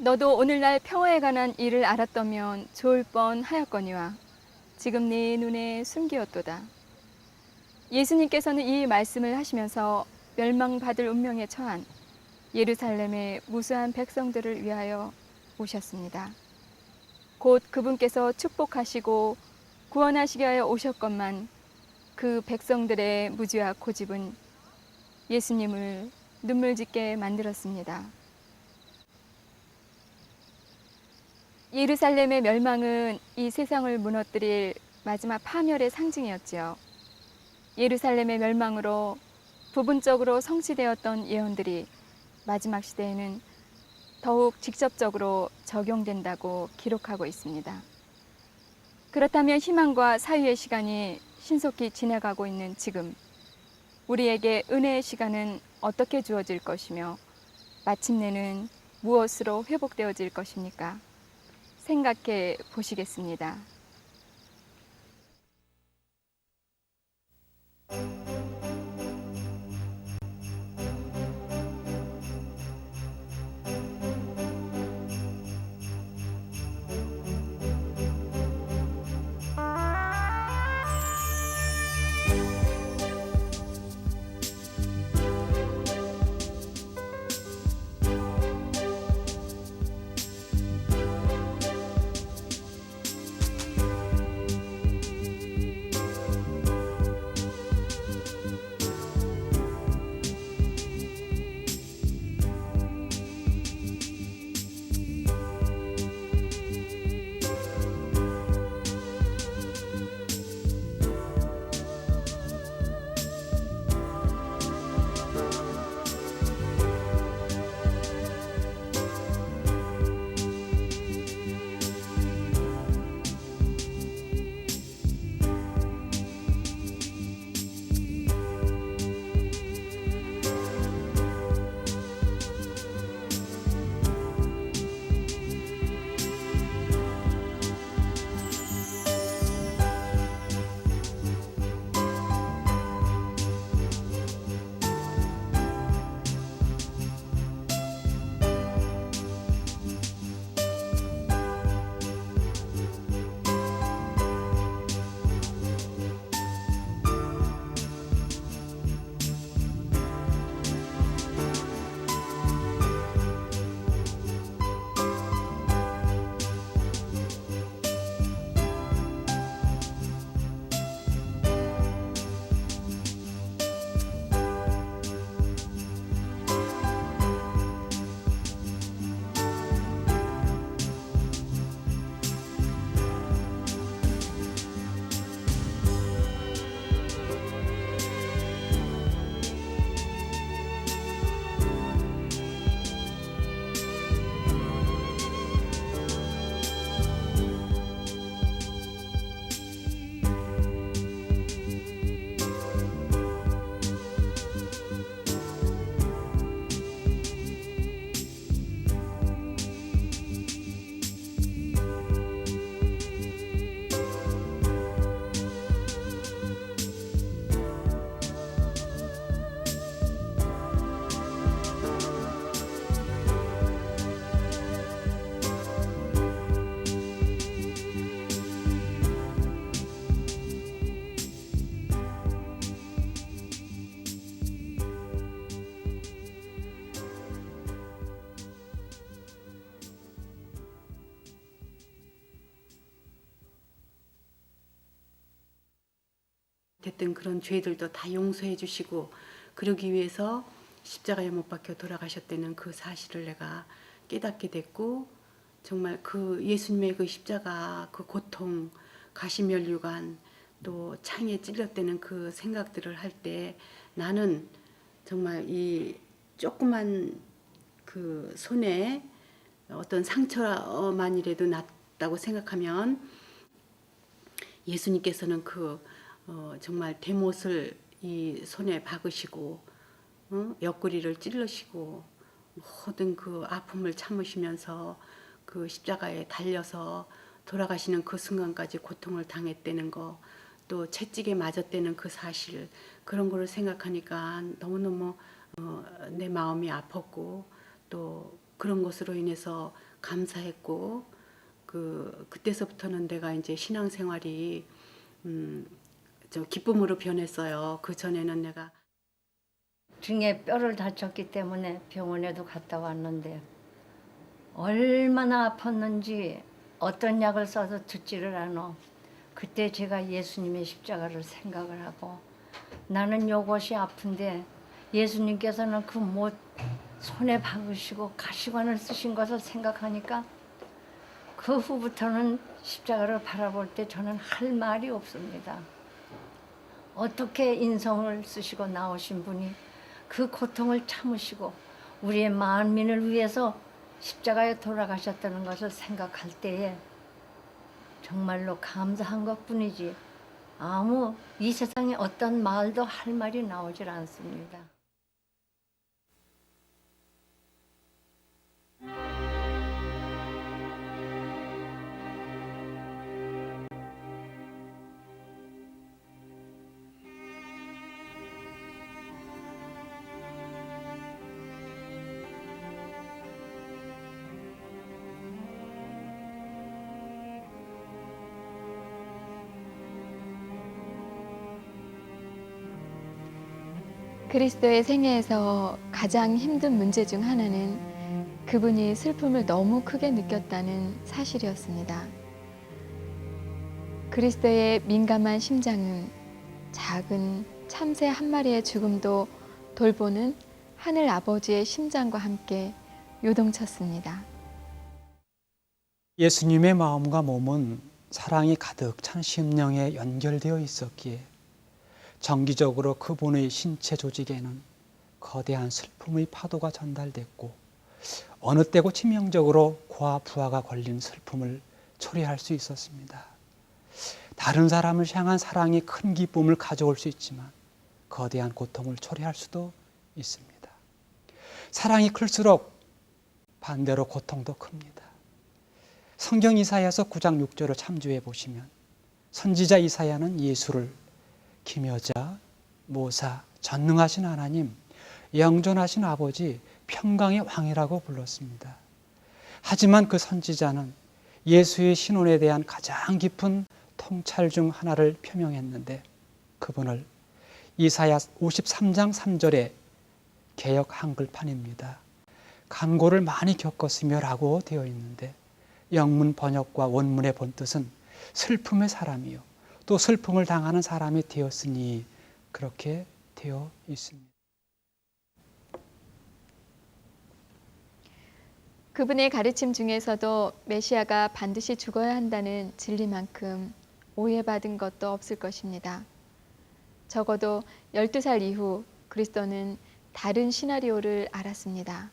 너도 오늘날 평화에 관한 일을 알았더면 좋을 뻔하였거니와 지금 네 눈에 숨기었도다. 예수님께서는 이 말씀을 하시면서 멸망받을 운명에 처한 예루살렘의 무수한 백성들을 위하여 오셨습니다. 곧 그분께서 축복하시고 구원하시기 위하여 오셨건만 그 백성들의 무지와 고집은 예수님을 눈물 짓게 만들었습니다. 예루살렘의 멸망은 이 세상을 무너뜨릴 마지막 파멸의 상징이었지요. 예루살렘의 멸망으로 부분적으로 성취되었던 예언들이 마지막 시대에는 더욱 직접적으로 적용된다고 기록하고 있습니다. 그렇다면 희망과 사유의 시간이 신속히 지나가고 있는 지금, 우리에게 은혜의 시간은 어떻게 주어질 것이며 마침내는 무엇으로 회복되어질 것입니까? 생각해 보시겠습니다. 됐던 그런 죄들도 다 용서해 주시고 그러기 위해서 십자가에 못 박혀 돌아가셨다는 그 사실을 내가 깨닫게 됐고, 정말 그 예수님의 그 십자가 그 고통, 가시면류관, 또 창에 찔렸다는 그 생각들을 할 때 나는 정말 이 조그만 그 손에 어떤 상처만이라도 났다고 생각하면 예수님께서는 그 정말 대못을 이 손에 박으시고 옆구리를 찔러시고 모든 그 아픔을 참으시면서 그 십자가에 달려서 돌아가시는 그 순간까지 고통을 당했다는 거, 또 채찍에 맞았다는 그 사실, 그런 거를 생각하니까 너무너무 내 마음이 아팠고, 또 그런 것으로 인해서 감사했고 그때서부터는 내가 이제 신앙생활이 저 기쁨으로 변했어요. 그 전에는 내가 등에 뼈를 다쳤기 때문에 병원에도 갔다 왔는데 얼마나 아팠는지 어떤 약을 써서 듣지를 않아. 그때 제가 예수님의 십자가를 생각을 하고 나는 요것이 아픈데 예수님께서는 그 못 손에 박으시고 가시관을 쓰신 것을 생각하니까 그 후부터는 십자가를 바라볼 때 저는 할 말이 없습니다. 어떻게 인성을 쓰시고 나오신 분이 그 고통을 참으시고 우리의 만민을 위해서 십자가에 돌아가셨다는 것을 생각할 때에 정말로 감사한 것뿐이지 아무 이 세상에 어떤 말도 할 말이 나오질 않습니다. 그리스도의 생애에서 가장 힘든 문제 중 하나는 그분이 슬픔을 너무 크게 느꼈다는 사실이었습니다. 그리스도의 민감한 심장은 작은 참새 한 마리의 죽음도 돌보는 하늘 아버지의 심장과 함께 요동쳤습니다. 예수님의 마음과 몸은 사랑이 가득 찬 심령에 연결되어 있었기에 정기적으로 그분의 신체 조직에는 거대한 슬픔의 파도가 전달됐고 어느 때고 치명적으로 고아부하가 걸린 슬픔을 초래할 수 있었습니다. 다른 사람을 향한 사랑이 큰 기쁨을 가져올 수 있지만 거대한 고통을 초래할 수도 있습니다. 사랑이 클수록 반대로 고통도 큽니다. 성경 이사야서 9장 6절을 참조해 보시면 선지자 이사야는 예수를 기묘자, 모사, 전능하신 하나님, 영존하신 아버지, 평강의 왕이라고 불렀습니다. 하지만 그 선지자는 예수의 신혼에 대한 가장 깊은 통찰 중 하나를 표명했는데 그분을 이사야 53장 3절에 개역 한글판입니다. 간고를 많이 겪었으며 라고 되어 있는데 영문 번역과 원문의 본뜻은 슬픔의 사람이요 또 슬픔을 당하는 사람이 되었으니 그렇게 되어 있습니다. 그분의 가르침 중에서도 메시아가 반드시 죽어야 한다는 진리만큼 오해받은 것도 없을 것입니다. 적어도 12살 이후 그리스도는 다른 시나리오를 알았습니다.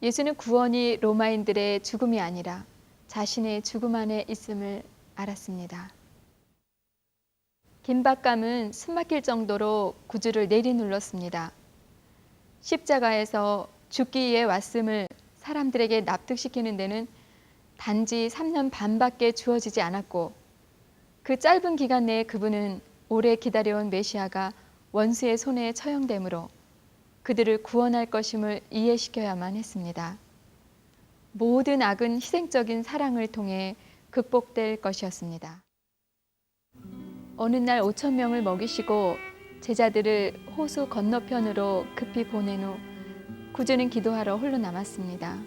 예수는 구원이 로마인들의 죽음이 아니라 자신의 죽음 안에 있음을 알았습니다. 긴박감은 숨막힐 정도로 구주를 내리눌렀습니다. 십자가에서 죽기 위해 왔음을 사람들에게 납득시키는 데는 단지 3년 반밖에 주어지지 않았고 그 짧은 기간 내에 그분은 오래 기다려온 메시아가 원수의 손에 처형되므로 그들을 구원할 것임을 이해시켜야만 했습니다. 모든 악은 희생적인 사랑을 통해 극복될 것이었습니다. 어느 날 5천 명을 먹이시고 제자들을 호수 건너편으로 급히 보낸 후 구주는 기도하러 홀로 남았습니다.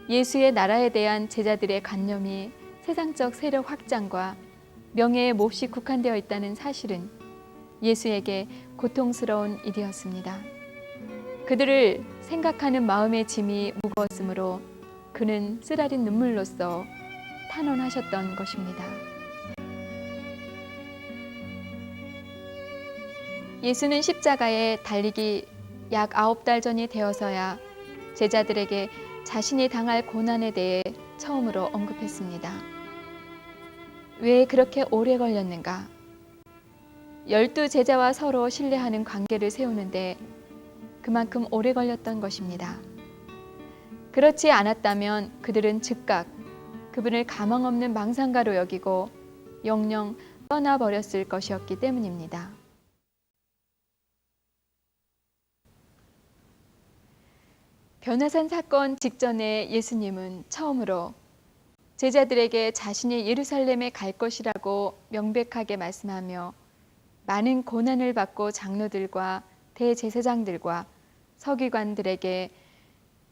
예수의 나라에 대한 제자들의 관념이 세상적 세력 확장과 명예에 몹시 국한되어 있다는 사실은 예수에게 고통스러운 일이었습니다. 그들을 생각하는 마음의 짐이 무거웠으므로 그는 쓰라린 눈물로써 탄원하셨던 것입니다. 예수는 십자가에 달리기 약 9달 전이 되어서야 제자들에게 자신이 당할 고난에 대해 처음으로 언급했습니다. 왜 그렇게 오래 걸렸는가? 12 제자와 서로 신뢰하는 관계를 세우는데 그만큼 오래 걸렸던 것입니다. 그렇지 않았다면 그들은 즉각 그분을 가망없는 망상가로 여기고 영영 떠나버렸을 것이었기 때문입니다. 변화산 사건 직전에 예수님은 처음으로 제자들에게 자신이 예루살렘에 갈 것이라고 명백하게 말씀하며 많은 고난을 받고 장로들과 대제사장들과 서기관들에게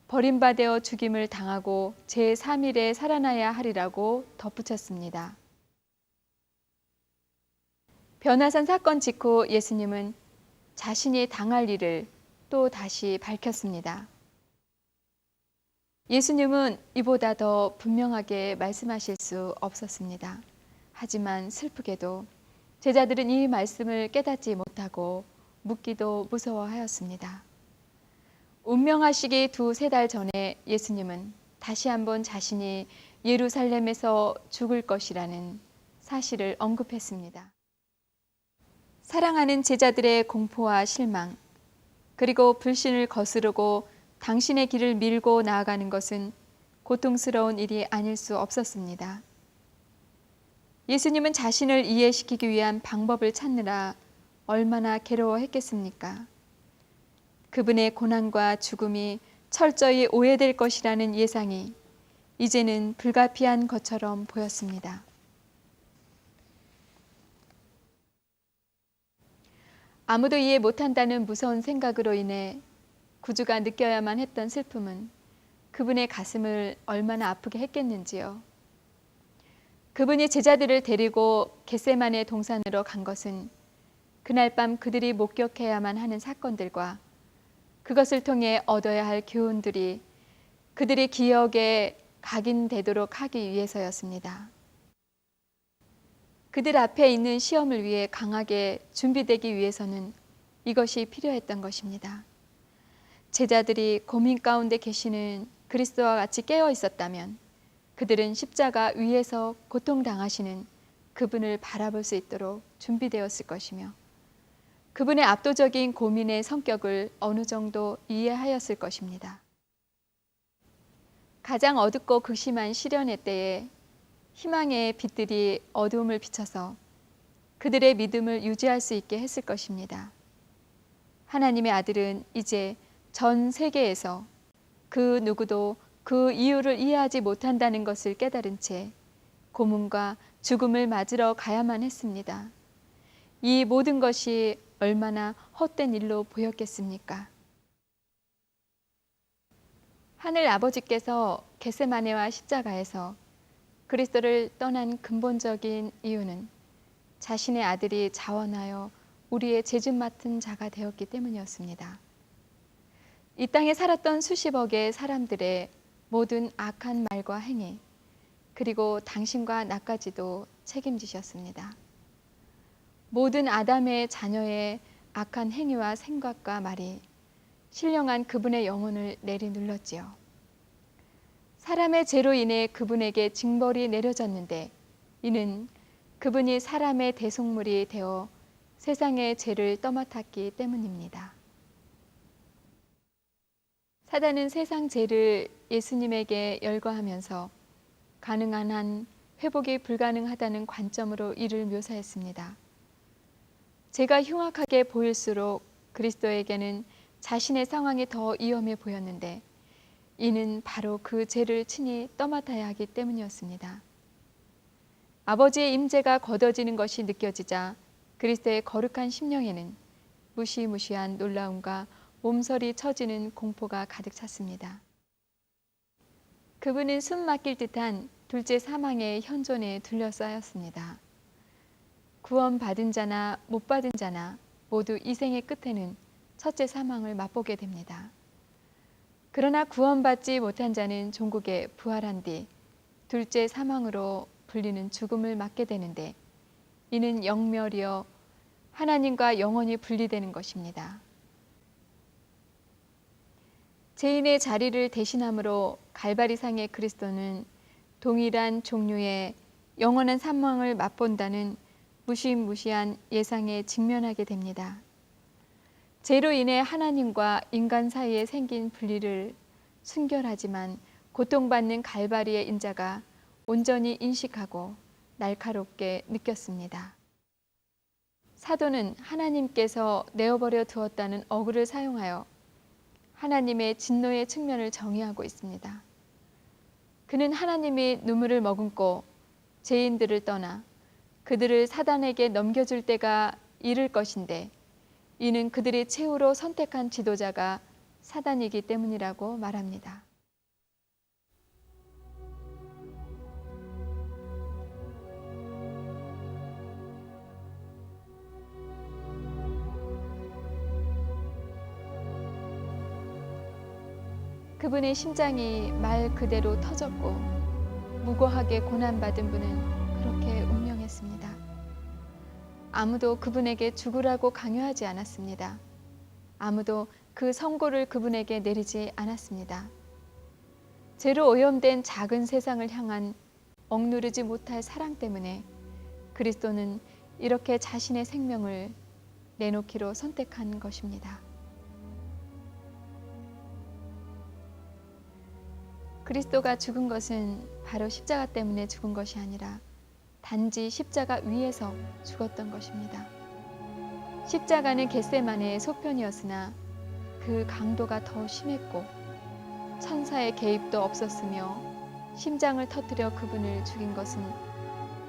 버림받아 죽임을 당하고 제3일에 살아나야 하리라고 덧붙였습니다. 변화산 사건 직후 예수님은 자신이 당할 일을 또 다시 밝혔습니다. 예수님은 이보다 더 분명하게 말씀하실 수 없었습니다. 하지만 슬프게도 제자들은 이 말씀을 깨닫지 못하고 묻기도 무서워하였습니다. 운명하시기 2-3달 전에 예수님은 다시 한번 자신이 예루살렘에서 죽을 것이라는 사실을 언급했습니다. 사랑하는 제자들의 공포와 실망, 그리고 불신을 거스르고 당신의 길을 밀고 나아가는 것은 고통스러운 일이 아닐 수 없었습니다. 예수님은 자신을 이해시키기 위한 방법을 찾느라 얼마나 괴로워했겠습니까? 그분의 고난과 죽음이 철저히 오해될 것이라는 예상이 이제는 불가피한 것처럼 보였습니다. 아무도 이해 못한다는 무서운 생각으로 인해 구주가 느껴야만 했던 슬픔은 그분의 가슴을 얼마나 아프게 했겠는지요. 그분이 제자들을 데리고 겟세마네 동산으로 간 것은 그날 밤 그들이 목격해야만 하는 사건들과 그것을 통해 얻어야 할 교훈들이 그들의 기억에 각인되도록 하기 위해서였습니다. 그들 앞에 있는 시험을 위해 강하게 준비되기 위해서는 이것이 필요했던 것입니다. 제자들이 고민 가운데 계시는 그리스도와 같이 깨어 있었다면 그들은 십자가 위에서 고통당하시는 그분을 바라볼 수 있도록 준비되었을 것이며 그분의 압도적인 고민의 성격을 어느 정도 이해하였을 것입니다. 가장 어둡고 극심한 시련의 때에 희망의 빛들이 어두움을 비춰서 그들의 믿음을 유지할 수 있게 했을 것입니다. 하나님의 아들은 이제 전 세계에서 그 누구도 그 이유를 이해하지 못한다는 것을 깨달은 채 고문과 죽음을 맞으러 가야만 했습니다. 이 모든 것이 얼마나 헛된 일로 보였겠습니까? 하늘 아버지께서 겟세마네와 십자가에서 그리스도를 떠난 근본적인 이유는 자신의 아들이 자원하여 우리의 죄짐 맡은 자가 되었기 때문이었습니다. 이 땅에 살았던 수십억의 사람들의 모든 악한 말과 행위, 그리고 당신과 나까지도 책임지셨습니다. 모든 아담의 자녀의 악한 행위와 생각과 말이 신령한 그분의 영혼을 내리눌렀지요. 사람의 죄로 인해 그분에게 징벌이 내려졌는데 이는 그분이 사람의 대속물이 되어 세상의 죄를 떠맡았기 때문입니다. 사단은 세상 죄를 예수님에게 열거하면서 가능한 한 회복이 불가능하다는 관점으로 이를 묘사했습니다. 죄가 흉악하게 보일수록 그리스도에게는 자신의 상황이 더 위험해 보였는데 이는 바로 그 죄를 친히 떠맡아야 하기 때문이었습니다. 아버지의 임재가 거둬지는 것이 느껴지자 그리스도의 거룩한 심령에는 무시무시한 놀라움과 몸서리 쳐지는 공포가 가득 찼습니다. 그분은 숨 막힐 듯한 둘째 사망의 현존에 둘러싸였습니다. 구원받은 자나 못 받은 자나 모두 이 생의 끝에는 첫째 사망을 맛보게 됩니다. 그러나 구원받지 못한 자는 종국에 부활한 뒤 둘째 사망으로 불리는 죽음을 맞게 되는데 이는 영멸이여 하나님과 영원히 분리되는 것입니다. 죄인의 자리를 대신함으로 갈바리상의 그리스도는 동일한 종류의 영원한 사망을 맛본다는 무시무시한 예상에 직면하게 됩니다. 죄로 인해 하나님과 인간 사이에 생긴 분리를 순결하지만 고통받는 갈바리의 인자가 온전히 인식하고 날카롭게 느꼈습니다. 사도는 하나님께서 내어버려 두었다는 어구를 사용하여 하나님의 진노의 측면을 정의하고 있습니다. 그는 하나님이 눈물을 머금고 죄인들을 떠나 그들을 사단에게 넘겨줄 때가 이를 것인데 이는 그들이 최후로 선택한 지도자가 사단이기 때문이라고 말합니다. 그분의 심장이 말 그대로 터졌고 무고하게 고난받은 분은 그렇게 운명했습니다. 아무도 그분에게 죽으라고 강요하지 않았습니다. 아무도 그 선고를 그분에게 내리지 않았습니다. 죄로 오염된 작은 세상을 향한 억누르지 못할 사랑 때문에 그리스도는 이렇게 자신의 생명을 내놓기로 선택한 것입니다. 그리스도가 죽은 것은 바로 십자가 때문에 죽은 것이 아니라 단지 십자가 위에서 죽었던 것입니다. 십자가는 겟세마네의 소편이었으나 그 강도가 더 심했고 천사의 개입도 없었으며 심장을 터뜨려 그분을 죽인 것은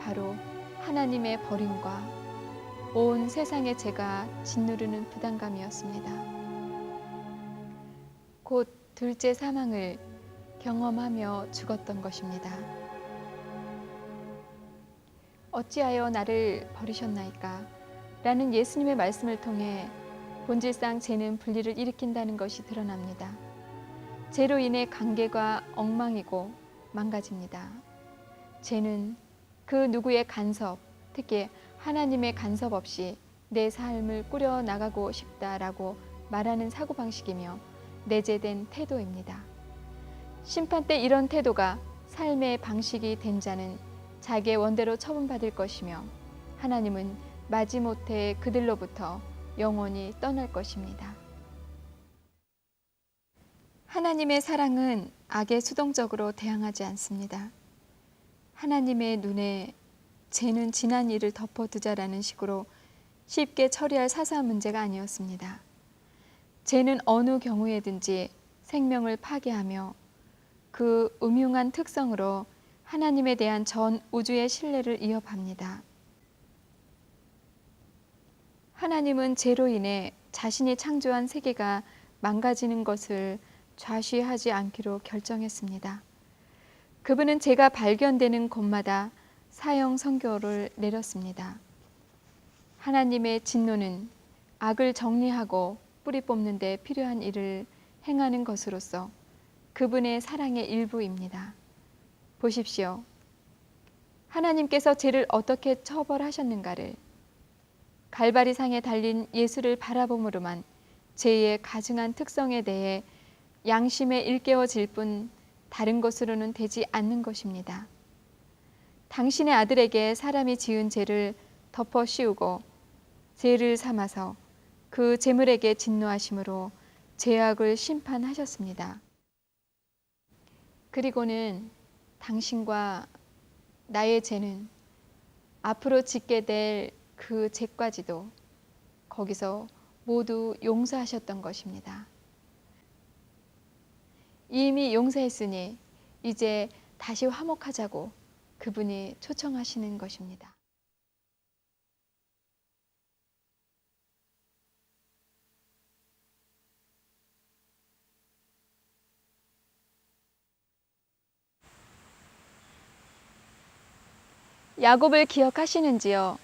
바로 하나님의 버림과 온 세상의 죄가 짓누르는 부담감이었습니다. 곧 둘째 사망을 경험하며 죽었던 것입니다. 어찌하여 나를 버리셨나이까? 라는 예수님의 말씀을 통해 본질상 죄는 분리를 일으킨다는 것이 드러납니다. 죄로 인해 관계가 엉망이고 망가집니다. 죄는 그 누구의 간섭, 특히 하나님의 간섭 없이 내 삶을 꾸려 나가고 싶다라고 말하는 사고방식이며 내재된 태도입니다. 심판 때 이런 태도가 삶의 방식이 된 자는 자기의 원대로 처분받을 것이며 하나님은 마지못해 그들로부터 영원히 떠날 것입니다. 하나님의 사랑은 악에 수동적으로 대항하지 않습니다. 하나님의 눈에 죄는 지난 일을 덮어두자라는 식으로 쉽게 처리할 사소한 문제가 아니었습니다. 죄는 어느 경우에든지 생명을 파괴하며 그 음흉한 특성으로 하나님에 대한 전 우주의 신뢰를 이어갑니다. 하나님은 죄로 인해 자신이 창조한 세계가 망가지는 것을 좌시하지 않기로 결정했습니다. 그분은 죄가 발견되는 곳마다 사형 선고를 내렸습니다. 하나님의 진노는 악을 정리하고 뿌리 뽑는 데 필요한 일을 행하는 것으로서 그분의 사랑의 일부입니다. 보십시오. 하나님께서 죄를 어떻게 처벌하셨는가를 갈바리상에 달린 예수를 바라봄으로만 죄의 가증한 특성에 대해 양심에 일깨워질 뿐 다른 것으로는 되지 않는 것입니다. 당신의 아들에게 사람이 지은 죄를 덮어 씌우고 죄를 삼아서 그 재물에게 진노하심으로 죄악을 심판하셨습니다. 그리고는 당신과 나의 죄는 앞으로 짓게 될 그 죄까지도 거기서 모두 용서하셨던 것입니다. 이미 용서했으니 이제 다시 화목하자고 그분이 초청하시는 것입니다. 야곱을 기억하시는지요?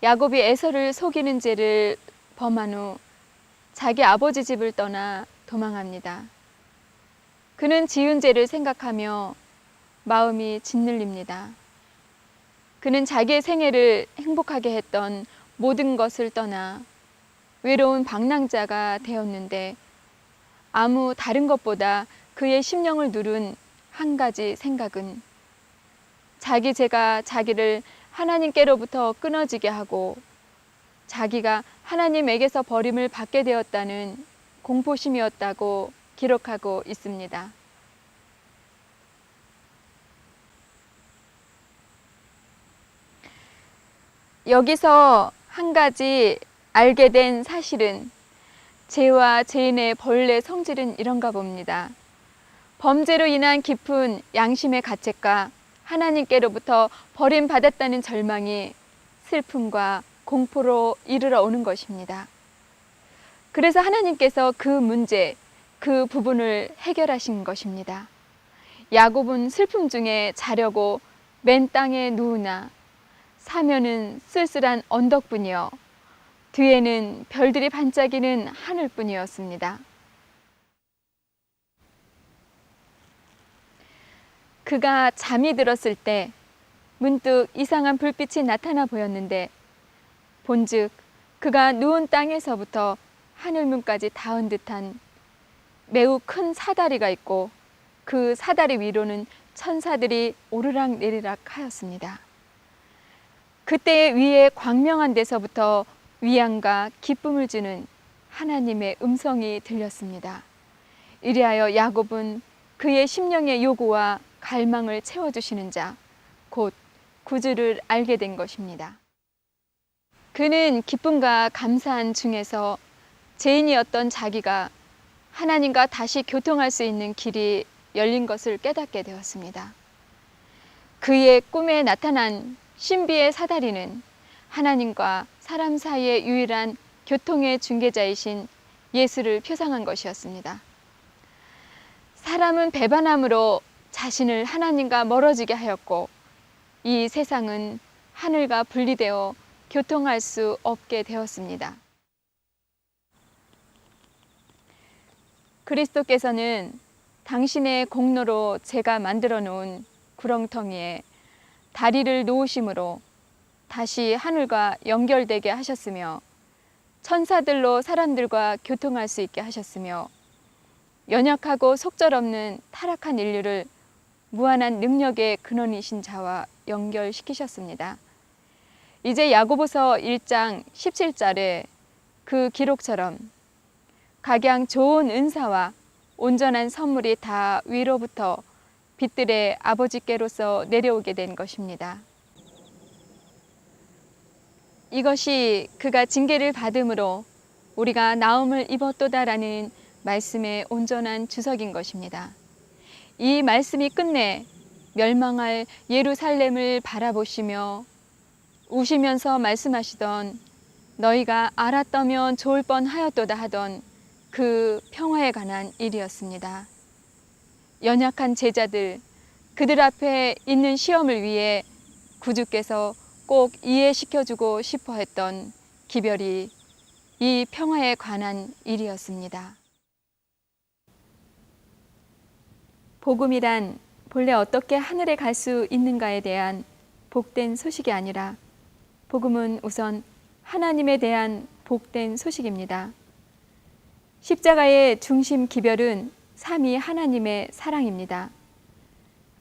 야곱이 에서를 속이는 죄를 범한 후 자기 아버지 집을 떠나 도망합니다. 그는 지은 죄를 생각하며 마음이 짓눌립니다. 그는 자기의 생애를 행복하게 했던 모든 것을 떠나 외로운 방랑자가 되었는데 아무 다른 것보다 그의 심령을 누른 한 가지 생각은 자기 죄가 자기를 하나님께로부터 끊어지게 하고 자기가 하나님에게서 버림을 받게 되었다는 공포심이었다고 기록하고 있습니다. 여기서 한 가지 알게 된 사실은 죄와 죄인의 본래 성질은 이런가 봅니다. 범죄로 인한 깊은 양심의 가책과 하나님께로부터 버림받았다는 절망이 슬픔과 공포로 이르러 오는 것입니다. 그래서 하나님께서 그 문제, 그 부분을 해결하신 것입니다. 야곱은 슬픔 중에 자려고 맨 땅에 누우나 사면은 쓸쓸한 언덕뿐이요 뒤에는 별들이 반짝이는 하늘뿐이었습니다. 그가 잠이 들었을 때 문득 이상한 불빛이 나타나 보였는데 본즉 그가 누운 땅에서부터 하늘문까지 닿은 듯한 매우 큰 사다리가 있고 그 사다리 위로는 천사들이 오르락 내리락 하였습니다. 그때 위에 광명한 데서부터 위안과 기쁨을 주는 하나님의 음성이 들렸습니다. 이리하여 야곱은 그의 심령의 요구와 갈망을 채워주시는 자, 곧 구주를 알게 된 것입니다. 그는 기쁨과 감사한 중에서 죄인이었던 자기가 하나님과 다시 교통할 수 있는 길이 열린 것을 깨닫게 되었습니다. 그의 꿈에 나타난 신비의 사다리는 하나님과 사람 사이의 유일한 교통의 중개자이신 예수를 표상한 것이었습니다. 사람은 배반함으로 자신을 하나님과 멀어지게 하였고 이 세상은 하늘과 분리되어 교통할 수 없게 되었습니다. 그리스도께서는 당신의 공로로 제가 만들어 놓은 구렁텅이에 다리를 놓으심으로 다시 하늘과 연결되게 하셨으며 천사들로 사람들과 교통할 수 있게 하셨으며 연약하고 속절없는 타락한 인류를 무한한 능력의 근원이신 자와 연결시키셨습니다. 이제 야고보서 1장 17절에 그 기록처럼 각양 좋은 은사와 온전한 선물이 다 위로부터 빛들의 아버지께로서 내려오게 된 것입니다. 이것이 그가 징계를 받음으로 우리가 나음을 입었도다라는 말씀의 온전한 주석인 것입니다. 이 말씀이 끝내 멸망할 예루살렘을 바라보시며 우시면서 말씀하시던 너희가 알았다면 좋을 뻔하였도다 하던 그 평화에 관한 일이었습니다. 연약한 제자들, 그들 앞에 있는 시험을 위해 구주께서 꼭 이해시켜주고 싶어 했던 기별이 이 평화에 관한 일이었습니다. 복음이란 본래 어떻게 하늘에 갈 수 있는가에 대한 복된 소식이 아니라 복음은 우선 하나님에 대한 복된 소식입니다. 십자가의 중심 기별은 삼위 하나님의 사랑입니다.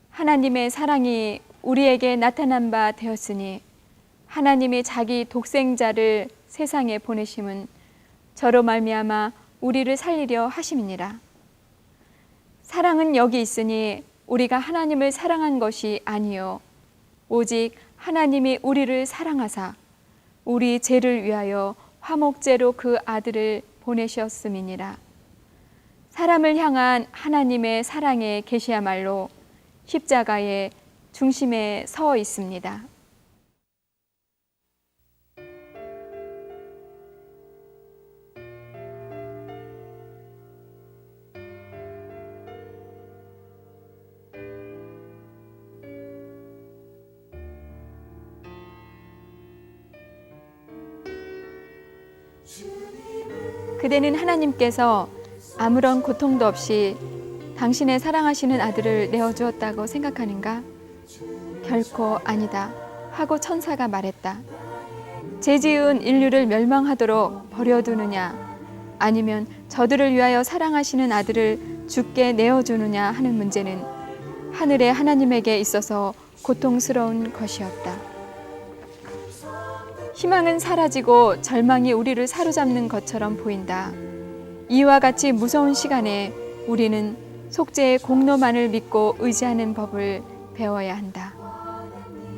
하나님의 사랑이 우리에게 나타난 바 되었으니 하나님이 자기 독생자를 세상에 보내심은 저로 말미암아 우리를 살리려 하심이니라. 사랑은 여기 있으니 우리가 하나님을 사랑한 것이 아니요 오직 하나님이 우리를 사랑하사 우리 죄를 위하여 화목제로 그 아들을 보내셨음이니라. 사람을 향한 하나님의 사랑의 계시야말로 십자가의 중심에 서 있습니다. 그대는 하나님께서 아무런 고통도 없이 당신의 사랑하시는 아들을 내어주었다고 생각하는가? 결코 아니다 하고 천사가 말했다. 죄 지은 인류를 멸망하도록 버려두느냐 아니면 저들을 위하여 사랑하시는 아들을 죽게 내어주느냐 하는 문제는 하늘의 하나님에게 있어서 고통스러운 것이었다. 희망은 사라지고 절망이 우리를 사로잡는 것처럼 보인다. 이와 같이 무서운 시간에 우리는 속죄의 공로만을 믿고 의지하는 법을 배워야 한다.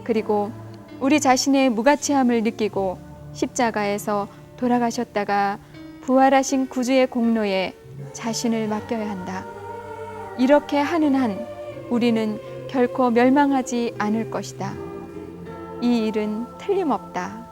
그리고 우리 자신의 무가치함을 느끼고 십자가에서 돌아가셨다가 부활하신 구주의 공로에 자신을 맡겨야 한다. 이렇게 하는 한 우리는 결코 멸망하지 않을 것이다. 이 일은 틀림없다.